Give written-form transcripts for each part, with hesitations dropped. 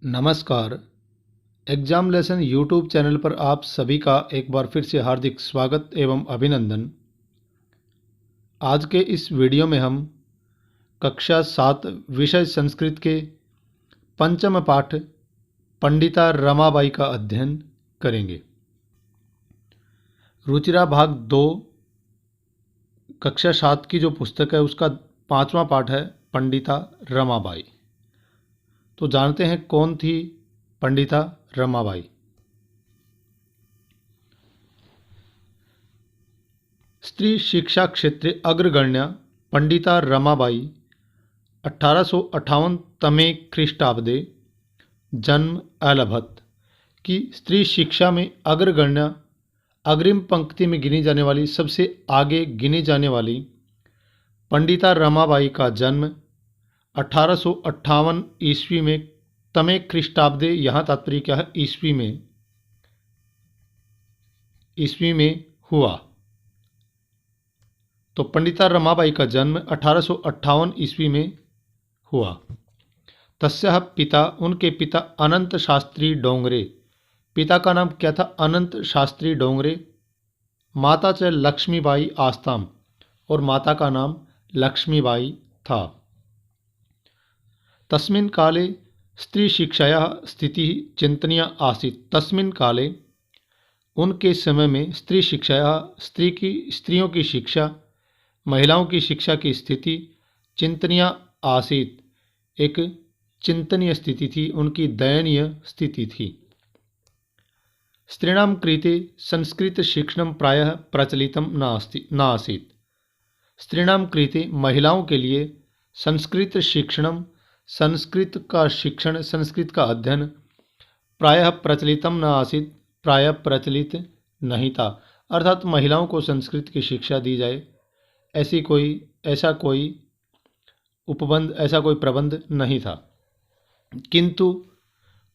नमस्कार। Exam lesson YouTube channel पर आप सभी का एक बार फिर से हार्दिक स्वागत एवं अभिनंदन। आज के इस वीडियो में हम कक्षा 7 विषय संस्कृत के पंचम पाठ पंडिता रमाबाई का अध्ययन करेंगे। रुचिरा भाग 2 कक्षा 7 की जो पुस्तक है उसका 5वां पाठ है पंडिता रमाबाई। तो जानते हैं कौन थी पंडिता रमाबाई। स्त्री शिक्षा क्षेत्रे अग्रगण्या पंडिता रमाबाई 1858 तमे ख्रीष्टाब्दे जन्म अलभत की स्त्री शिक्षा में अग्रगण्या अग्रिम पंक्ति में गिनी जाने वाली सबसे आगे गिनी जाने वाली पंडिता रमाबाई का जन्म 1858 ईस्वी में तमे ख्रीष्टाब्दे, यहाँ तात्पर्य क्या है, ईस्वी में हुआ। तो पंडिता रमाबाई का जन्म 1858 ईस्वी में हुआ। तस्याः पिता, उनके पिता अनंत शास्त्री डोंगरे, पिता का नाम क्या था, अनंत शास्त्री डोंगरे। माता च लक्ष्मीबाई आस्ताम, और माता का नाम लक्ष्मीबाई था। तस्मिन् काले स्त्री शिक्षायाः स्थितिः चिंतनीया आसीत्। तस्मिन् काले, उनके समय में, स्त्री शिक्षायाः स्त्रियों की शिक्षा, महिलाओं की शिक्षा की स्थिति चिंतनीया आसीत्, एक चिंतनीय स्थिति थी, उनकी दयनीय स्थिति थी। स्त्रीणां कृते संस्कृत शिक्षणं प्रायः प्रचलितं न आसीत्। स्त्रीणां कृते, महिलाओं के लिए, संस्कृत शिक्षणं, संस्कृत का शिक्षण, संस्कृत का अध्ययन, प्रायः प्रचलितम न आसीत्, प्रायः प्रचलित नहीं था। अर्थात महिलाओं को संस्कृत की शिक्षा दी जाए ऐसा कोई प्रबंध नहीं था।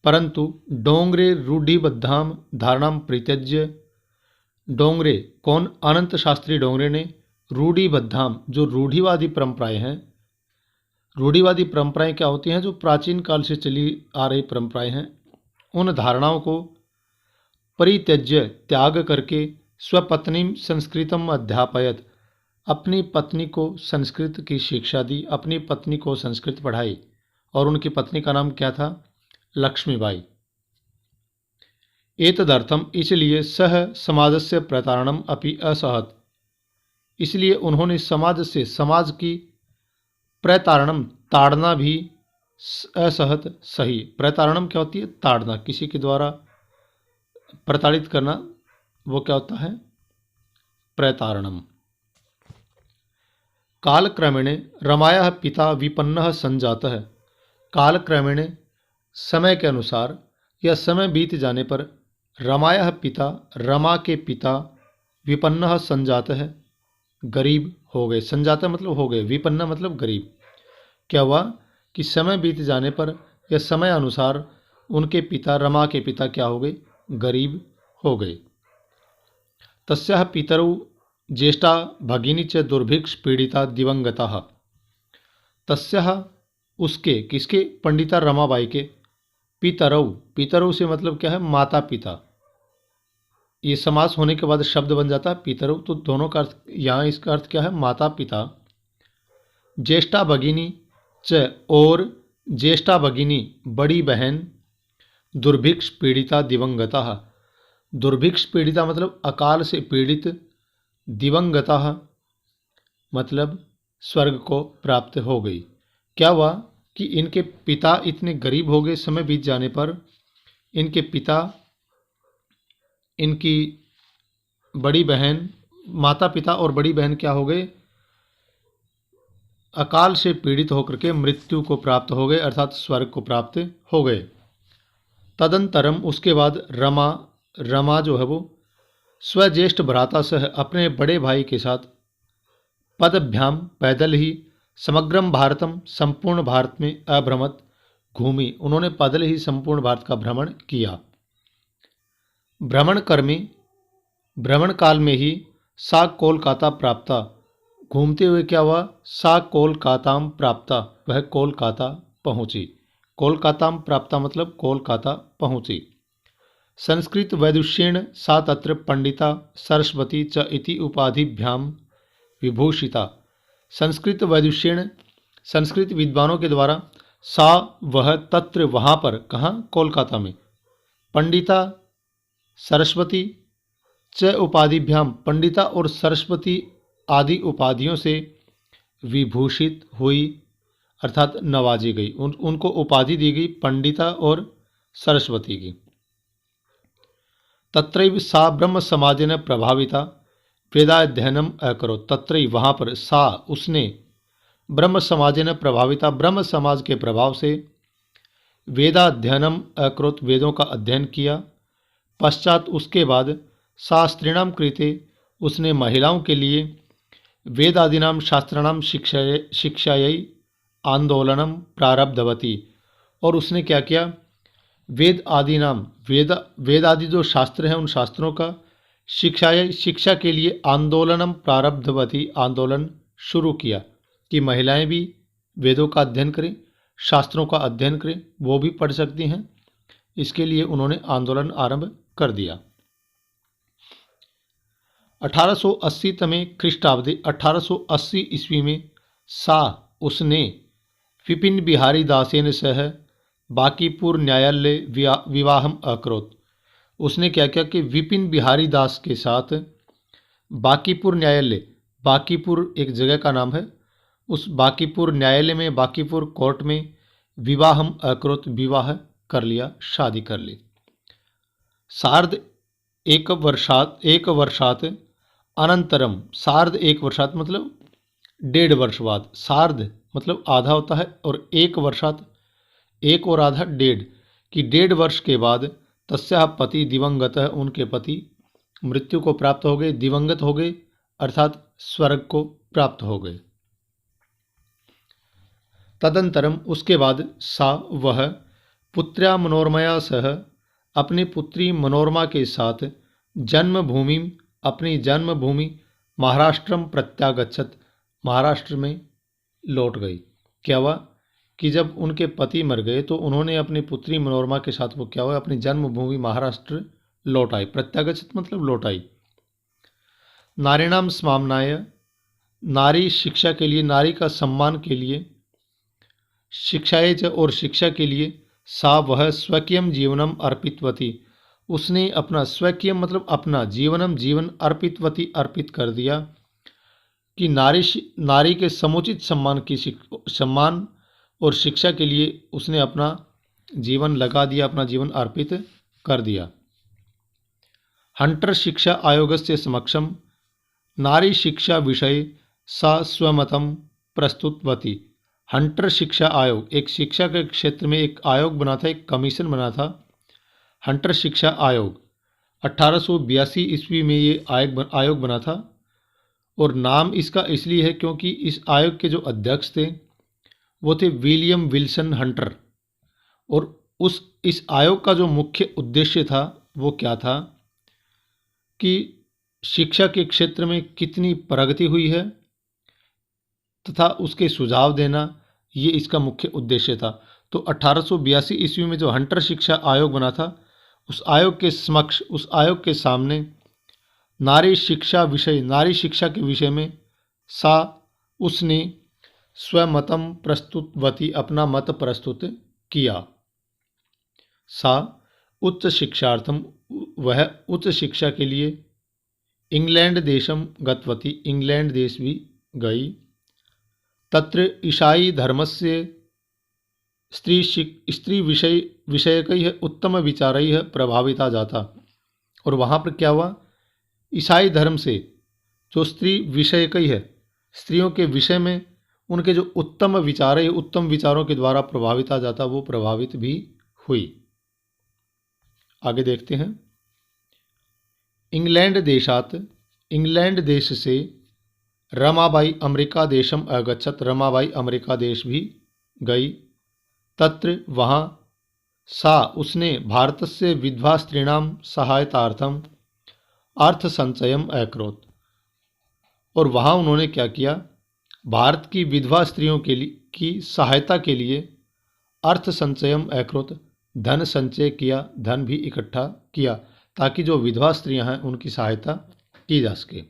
परंतु डोंगरे रूढ़िबद्धां धारणां परित्यज्य, डोंगरे कौन, अनंत शास्त्री डोंगरे ने रूढ़िबद्धां, जो रूढ़िवादी परंपराएं हैं, रूढ़िवादी परंपराएं क्या होती हैं, जो प्राचीन काल से चली आ रही परंपराएं हैं, उन धारणाओं को परित्यज्य, त्याग करके, स्वपत्नीं संस्कृतम अध्यापयत, अपनी पत्नी को संस्कृत की शिक्षा दी, अपनी पत्नी को संस्कृत पढ़ाई। और उनकी पत्नी का नाम क्या था, लक्ष्मीबाई। एतदर्थम, इसलिए, सह समाजस्य प्रतारणम अपि असहत, इसलिए उन्होंने समाज की प्रतारणम, ताड़ना भी असहत, सही। प्रतारणम क्या होती है, ताड़ना, किसी के द्वारा प्रताड़ित करना, वो क्या होता है, प्रतारणम। कालक्रमेण रमायाः पिता विपन्नः संजातः, कालक्रमेण, समय के अनुसार या समय बीत जाने पर, रमायाः पिता, रमा के पिता, विपन्नः संजातः, गरीब हो गए। संजाता मतलब हो गए, विपन्ना मतलब गरीब। क्या हुआ कि समय बीत जाने पर या समय अनुसार उनके पिता, रमा के पिता क्या हो गए, गरीब हो गए। तस्याः पितरौ ज्येष्ठा भगिनी च दुर्भिक्ष पीड़िता दिवंगताः, तस्याः, उसके, किसके, पंडिता रमाबाई के, पितरौ, पितरौ से मतलब क्या है, माता पिता। ये समास होने के बाद शब्द बन जाता है पितरौ, तो दोनों का अर्थ, यहाँ इसका अर्थ क्या है, माता पिता। ज्येष्ठा भगिनी च, और ज्येष्ठा भगिनी, बड़ी बहन, दुर्भिक्ष पीड़िता दिवंगता, दुर्भिक्ष पीड़िता मतलब अकाल से पीड़ित, दिवंगता मतलब स्वर्ग को प्राप्त हो गई। क्या हुआ कि इनके पिता इतने गरीब हो गए, समय बीत जाने पर इनके पिता, इनकी बड़ी बहन, माता पिता और बड़ी बहन क्या हो गए, अकाल से पीड़ित होकर के मृत्यु को प्राप्त हो गए, अर्थात स्वर्ग को प्राप्त हो गए। तदंतरम, उसके बाद रमा जो है वो स्वज्येष्ठ भ्राता सह, अपने बड़े भाई के साथ, पदभ्याम, पैदल ही, समग्रम भारतम, संपूर्ण भारत में, अभ्रमत, घूमी, उन्होंने पैदल ही संपूर्ण भारत का भ्रमण किया। भ्रमण काल में ही सा कोलकाता प्राप्ता, घूमते हुए क्या हुआ, सा कोलकाताम प्राप्ता, वह कोलकाता पहुंची। कोलकाताम प्राप्ता मतलब कोलकाता पहुँची। संस्कृत वैदुष्येण सा तत्र पंडिता सरस्वती च इति उपाधिभ्यां विभूषिता। संस्कृत वैदुष्येण संस्कृत विद्वानों के द्वारा सा वह तत्र वहाँ पर, कहाँ, कोलकाता में, पंडिता सरस्वती च उपाधिभ्याम पंडिता और सरस्वती आदि उपाधियों से विभूषित हुई अर्थात नवाजी गई। उनको उपाधि दी गई पंडिता और सरस्वती की। तत्रैव सा ब्रह्म समाजेन प्रभाविता वेदाध्ययनम अकरोत्। तत्रैव वहाँ पर सा उसने ब्रह्म समाजेन प्रभाविता ब्रह्म समाज के प्रभाव से वेदाध्ययनम अकरोत् वेदों का अध्ययन किया। पश्चात उसके बाद शास्त्रिणाम कृते उसने महिलाओं के लिए वेदादीनाम शास्त्राणाम शिक्षायै आंदोलनम प्रारब्धवती। और उसने क्या किया, वेद आदि नाम वेद आदि जो शास्त्र हैं उन शास्त्रों का शिक्षा के लिए आंदोलनम प्रारब्धवती आंदोलन शुरू किया कि महिलाएं भी वेदों का अध्ययन करें, शास्त्रों का अध्ययन करें, वो भी पढ़ सकती हैं। इसके लिए उन्होंने आंदोलन आरंभ कर दिया। 1880 तमे ख्रीष्टाब्दे 1880 ईस्वी में सा उसने विपिन बिहारी दासेन सह बांकीपुर न्यायालय विवाहम अकरोत्। उसने क्या किया कि विपिन बिहारी दास के साथ बांकीपुर न्यायालय, बांकीपुर एक जगह का नाम है, उस बांकीपुर न्यायालय में, बांकीपुर कोर्ट में विवाहम अकरोत् विवाह कर लिया, शादी कर ली। सार्ध एक वर्षात अनंतरम, सार्ध एक वर्षात मतलब 1.5 वर्ष बाद, सार्ध मतलब आधा होता है और एक वर्षात एक और आधा 1.5 कि 1.5 वर्ष के बाद तस्याः पति दिवंगत है, उनके पति मृत्यु को प्राप्त हो गए, दिवंगत हो गए अर्थात स्वर्ग को प्राप्त हो गए। तदंतरम उसके बाद सा वह पुत्र्या मनोरमया सह अपनी पुत्री मनोरमा के साथ जन्मभूमि अपनी जन्मभूमि महाराष्ट्रम प्रत्यागच्छत महाराष्ट्र में लौट गई। क्या हुआ कि जब उनके पति मर गए तो उन्होंने अपनी पुत्री मनोरमा के साथ वो क्या हुआ अपनी जन्मभूमि महाराष्ट्र लौट आई। प्रत्यागच्छत मतलब लौट आई। नारीणाम समामनाय नारी शिक्षा के लिए, नारी का सम्मान के लिए, शिक्षाए च और शिक्षा के लिए सा वह स्वकीयम जीवनम अर्पितवती। उसने अपना स्वकीयम मतलब अपना जीवनम जीवन अर्पितवती अर्पित कर दिया कि नारी के समुचित सम्मान और शिक्षा के लिए उसने अपना जीवन लगा दिया, अपना जीवन अर्पित कर दिया। हंटर शिक्षा आयोगस्य समक्षम नारी शिक्षा विषय सा स्वमतम प्रस्तुतवती। हंटर शिक्षा आयोग एक शिक्षा के क्षेत्र में एक आयोग बना था, एक कमीशन बना था, हंटर शिक्षा आयोग। 1882 ईस्वी में ये आयोग बना था और नाम इसका इसलिए है क्योंकि इस आयोग के जो अध्यक्ष थे वो थे विलियम विल्सन हंटर। और इस आयोग का जो मुख्य उद्देश्य था वो क्या था कि शिक्षा के क्षेत्र में कितनी प्रगति हुई है तथा उसके सुझाव देना, ये इसका मुख्य उद्देश्य था। तो 1882 ईस्वी में जो हंटर शिक्षा आयोग बना था उस आयोग के समक्ष, उस आयोग के सामने नारी शिक्षा के विषय में सा उसने स्वमतम प्रस्तुतवती अपना मत प्रस्तुत किया। सा उच्च शिक्षार्थम वह उच्च शिक्षा के लिए इंग्लैंड देशम गतवती इंग्लैंड देश भी गई। तत्र ईसाई धर्मस्य स्त्री विषयकैः उत्तम विचारैः प्रभाविता जाता। और वहाँ पर क्या हुआ, ईसाई धर्म से जो स्त्री विषयकैः है, स्त्रियों के विषय में उनके जो उत्तम विचार है, उत्तम विचारों के द्वारा प्रभाविता जाता, वो प्रभावित भी हुई। आगे देखते हैं। इंग्लैंड देश से रमाबाई अमेरिका देशम अगच्छत। रमाबाई अमेरिका देश भी गई। तत्र वहाँ सा उसने भारतस्य विधवा स्त्रीणाम सहायतार्थम अर्थ संचयम अकरोत्। और वहाँ उन्होंने क्या किया, भारत की विधवा स्त्रियों की सहायता के लिए अर्थ संचयम अकरोत, धन संचय किया, धन भी इकट्ठा किया, ताकि जो विधवा स्त्रियां हैं उनकी सहायता की जा सके।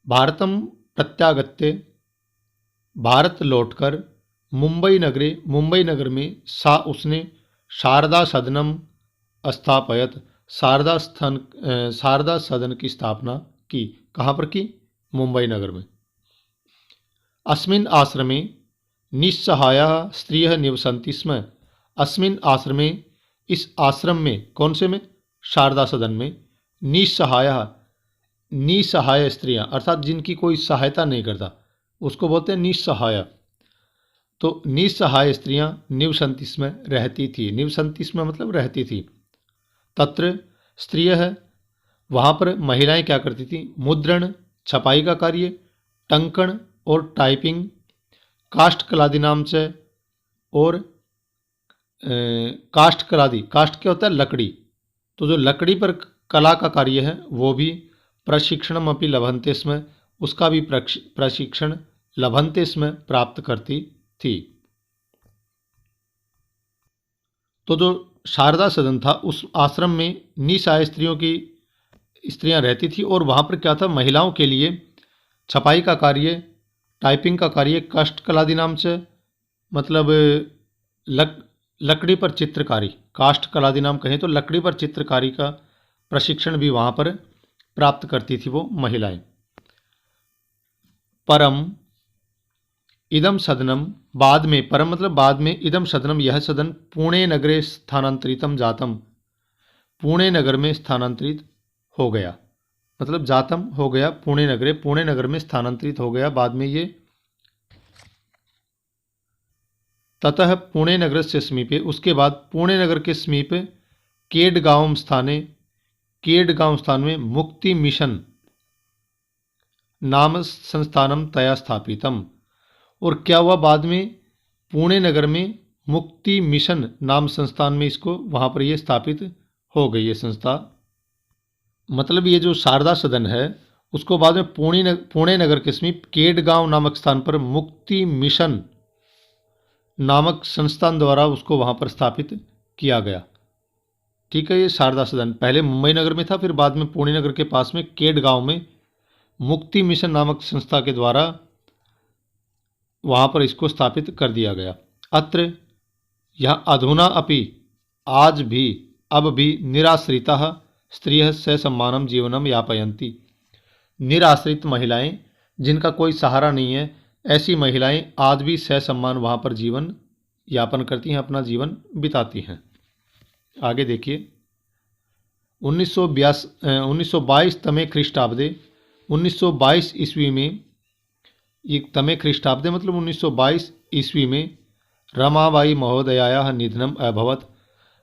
भारतम प्रत्यागत्य, भारत लौटकर, मुंबई नगर में उसने शारदा सदनम स्थापयत, शारदा सदन की स्थापना की। कहाँ पर की? मुंबई नगर में। अस्मिन् आश्रमे निस्सहायाः स्त्रियः निवसन्ति स्म, अस्मिन् आश्रमे, इस आश्रम में, कौन से में? शारदा सदन में। निस्सहायाः, निसहाय स्त्रियां अर्थात जिनकी कोई सहायता नहीं करता उसको बोलते हैं निस्सहाय। तो निसहाय स्त्रियां निवसन्ति स्म, रहती थी। निवसन्ति स्म मतलब रहती थी। तत्र स्त्रियः, वहाँ पर महिलाएं क्या करती थी? मुद्रण, छपाई का कार्य, टंकण और टाइपिंग, काष्ठ कलादि नाम से, और काष्ठ कलादि, काष्ठ क्या होता है? लकड़ी। तो जो लकड़ी पर कला का कार्य है वो भी प्रशिक्षणम अपि लभन्ते स्म, उसका भी प्रशिक्षण लभन्ते स्म प्राप्त करती थी। तो जो शारदा सदन था उस आश्रम में निसहाय स्त्रियां रहती थी, और वहाँ पर क्या था? महिलाओं के लिए छपाई का कार्य, टाइपिंग का कार्य, काष्ठकलादि नाम से मतलब लकड़ी पर चित्रकारी, काष्ठ कलादि नाम कहें तो लकड़ी पर चित्रकारी का प्रशिक्षण भी वहाँ पर प्राप्त करती थी वो महिलाएं। परम इदम सदनम, बाद में, परम मतलब बाद में, इदम सदनम यह सदन पुणे नगरे स्थानांतरितम जातम, पुणे नगर में स्थानांतरित हो गया, मतलब जातम हो गया, पुणे नगरे, पुणे नगर में स्थानांतरित हो गया बाद में ये। ततः पुणे नगर से समीपे, उसके बाद पुणे नगर के समीप केडगांव स्थाने, केडगांव स्थान में मुक्ति मिशन नाम संस्थानम तया स्थापितम। और क्या हुआ बाद में? पुणे नगर में मुक्ति मिशन नाम संस्थान में इसको, वहाँ पर ये स्थापित हो गई ये संस्था। मतलब ये जो शारदा सदन है उसको बाद में पुणे नगर के समीप केडगांव नामक स्थान पर मुक्ति मिशन नामक संस्थान द्वारा उसको वहाँ पर स्थापित किया गया। ठीक है, ये शारदा सदन पहले मुंबई नगर में था, फिर बाद में पुणे नगर के पास में केडगांव में मुक्ति मिशन नामक संस्था के द्वारा वहाँ पर इसको स्थापित कर दिया गया। अत्र, यह अधुना अपि, आज भी, अब भी, निराश्रिताः स्त्रियः ससम्मानम जीवनम यापयन्ति, निराश्रित महिलाएं जिनका कोई सहारा नहीं है, ऐसी महिलाएं आज भी ससम्मान वहाँ पर जीवन यापन करती हैं, अपना जीवन बिताती हैं। आगे देखिए, 1922 तमे ख्रीष्टाब्दे, 1922 ईस्वी में, ये तमे ख्रीष्टाब्दे मतलब 1922 ईस्वी में रमाबाई महोदयायाः निधनम अभवत्,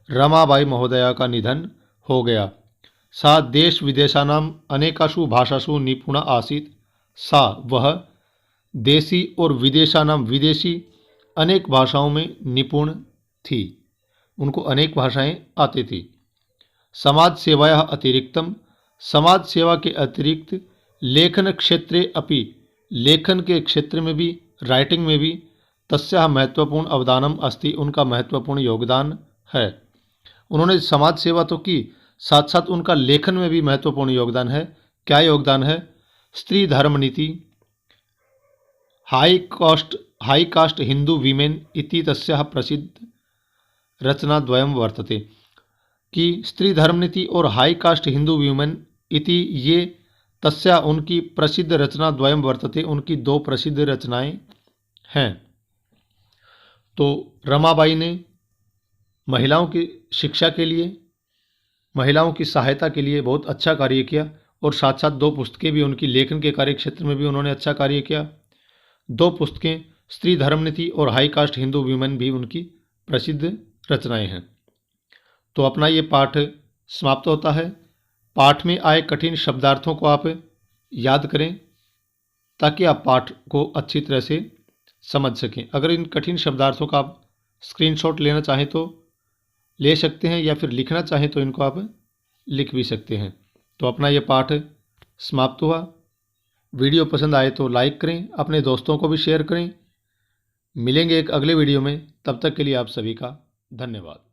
रमाबाई महोदया का निधन हो गया। सा देश विदेशानाम अनेकासु भाषासु निपुणा आसीत्, सा वह देशी और विदेशानाम विदेशी अनेक भाषाओं में निपुण थी, उनको अनेक भाषाएं आती थी। समाज सेवायाः अतिरिक्तम, समाज सेवा के अतिरिक्त लेखन क्षेत्रे अपि, लेखन के क्षेत्र में भी, राइटिंग में भी, तस्याः महत्वपूर्ण अवदानम अस्ति, उनका महत्वपूर्ण योगदान है। उन्होंने समाज सेवा तो की, साथ साथ उनका लेखन में भी महत्वपूर्ण योगदान है। क्या योगदान है? स्त्री धर्म नीति, हाई कास्ट हिंदू वीमेन इति तस्याः प्रसिद्ध रचना द्वयम वर्तते, कि स्त्री धर्म नीति और हाई कास्ट हिंदू वीमेन इति, ये तस्या उनकी प्रसिद्ध रचना द्वयम वर्तते, उनकी दो प्रसिद्ध रचनाएं हैं। तो रमाबाई ने महिलाओं की शिक्षा के लिए, महिलाओं की सहायता के लिए बहुत अच्छा कार्य किया, और साथ साथ दो पुस्तकें भी उनकी, लेखन के कार्य क्षेत्र में भी उन्होंने अच्छा कार्य किया। दो पुस्तकें, स्त्री धर्म नीति और हाई कास्ट हिंदू वीमेन, भी उनकी प्रसिद्ध रचनाएं हैं। तो अपना ये पाठ समाप्त होता है। पाठ में आए कठिन शब्दार्थों को आप याद करें ताकि आप पाठ को अच्छी तरह से समझ सकें। अगर इन कठिन शब्दार्थों का आप स्क्रीनशॉट लेना चाहें तो ले सकते हैं, या फिर लिखना चाहें तो इनको आप लिख भी सकते हैं। तो अपना ये पाठ समाप्त हुआ। वीडियो पसंद आए तो लाइक करें, अपने दोस्तों को भी शेयर करें। मिलेंगे एक अगले वीडियो में, तब तक के लिए आप सभी का धन्यवाद।